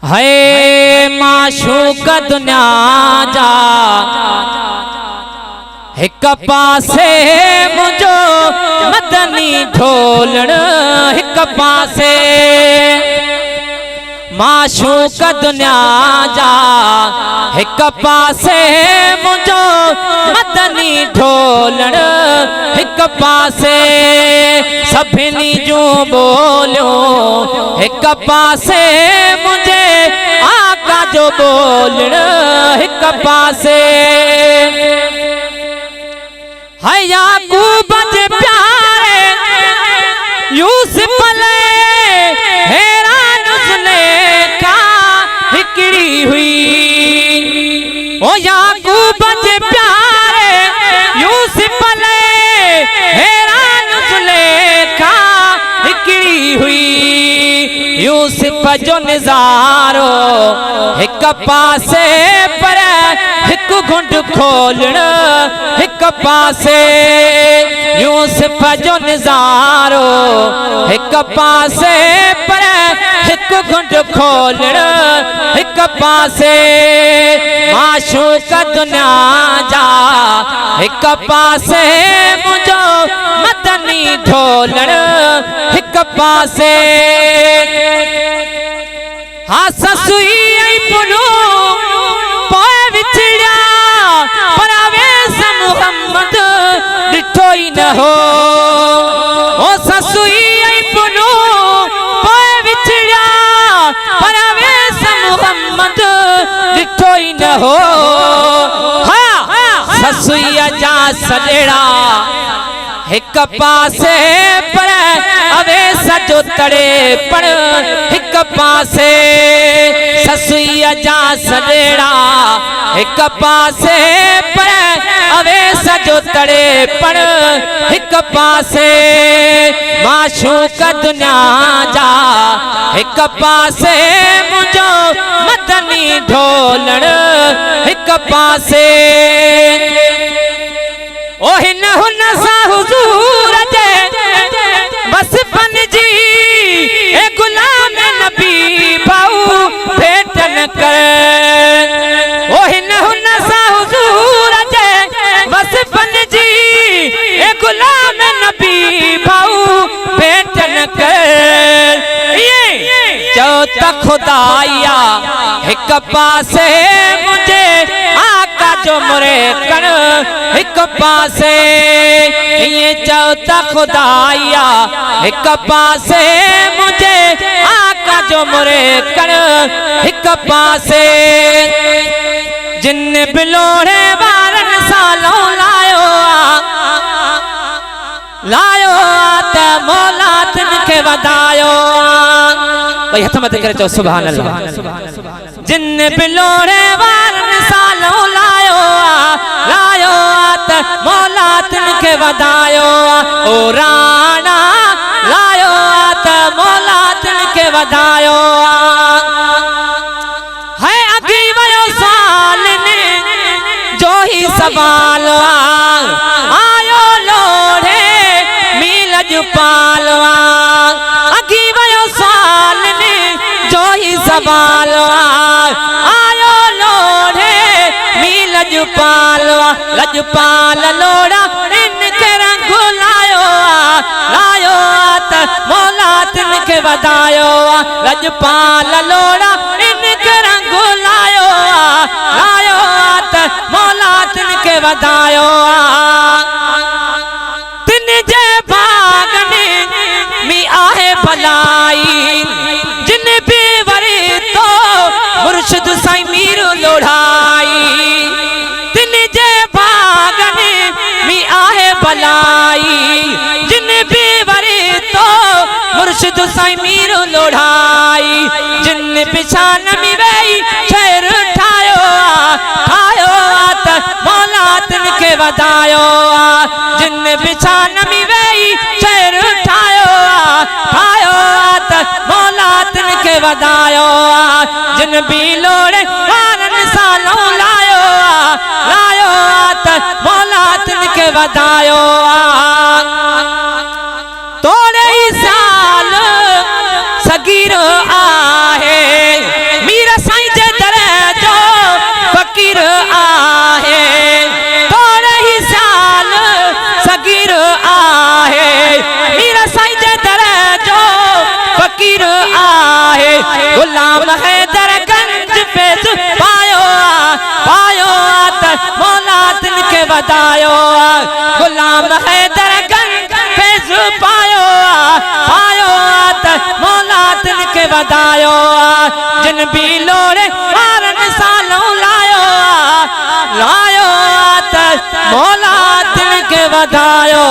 है माशूक दुनिया जा एक पासे मुझो मदनी ढोलण एक पासे माशूक दुनिया जा एक पासे मुझो मदनी ढोलण एक पासे सभिनी जो बोलो एक पासे मुझे आका जो बोलण एक पासे है याकूब जे प्यारे यूसुफ ले हैरान जुलेखा हिकड़ी हुई ओ याकूब जे प्यारे यूसुफ ले हैरान जुलेखा हिकड़ी हुई यूसुफ जो नज़ारो एक पासे पर एक घुंड खोलण एक पासे यूसुफ जो नज़ारो एक पासे पर एक घुंड खोलण एक पासे माशूक दुनिया जा एक पासे मुझो मदनी ढोलण एक पासे हाँ ससुई आई पुनू पोए विछड़िया पर आवेश मुहम्मद डिठो ही न हो ओ ससुई आई पुनू पोए विछड़िया पर आवेश मुहम्मद डिठो ही न हो हाँ ससुई जा सजेड़ा एक पासे पर अवेस जो तड़े पण एक पासे ससुई जा सजेड़ा एक पासे पर अवेस जो तड़े पण एक पासे माशूक दुनिया जा एक पासे मुझो मदनी ढोलण एक पासे ओ हिन हुन सा हुजूर जे बस बन जी ए गुलाम नबी भाऊ भेट न कर ओ हिन हुन सा हुजूर जे बस बन जी ए गुलाम नबी भाऊ भेट न कर ये जो त खुदाया एक पासे मुझे आका जो मुरे कण एक पासे ये चौथा खुदाया एक पासे मुझे आका जो मुरे कर एक पासे जिन बिलोड़े बारन सालों लायो लायो ते मौला तिनके वधायो भाई हथ मत करे चो सुभान अल्लाह जिन बिलोड़े बारन सालों लायो लायो मौला तिनके वधायो ओ राणा लायो त मौला तिनके वधायो है अगी वयो साल ने जो ही सवाल आयो लोढ़े मील जुपाल अगी वयो साल ने जो ही सवाल आयो लोढ़े मील लजपाल लजपाल लोड़ा इनके रंग लायो लायो त मौला तिनके वधायो लजपाल लोड़ा इनके रंग लायो लायो त मौला तिनके वधायो तिन जे भागने मी आहे भलाई जिन भी वरी तो मुर्शिद साईं मीर लोढ़ाई तिन जे भागने मी आहे भलाई जिन भी वरी तो मुर्शिद साईं मीर लोढ़ाई जिन पिछान मी वही शेर ठायो ठायो त मौला तिनके वधायो जिन पिछान मी वही शेर ठायो ठायो त मौला तिनके वधायो जिन भी लोड़े वारन सालों लायो लायो त मौला तिनके वधायो तोड़े ही साल सगीर आहे मीर वधायो गुलाम हैदर गंज फैज़ पायो पायो त मौला तिन के वधायो जिन भी लोड़े वारन सालों लायो लायो त मौला तिन के वधायो।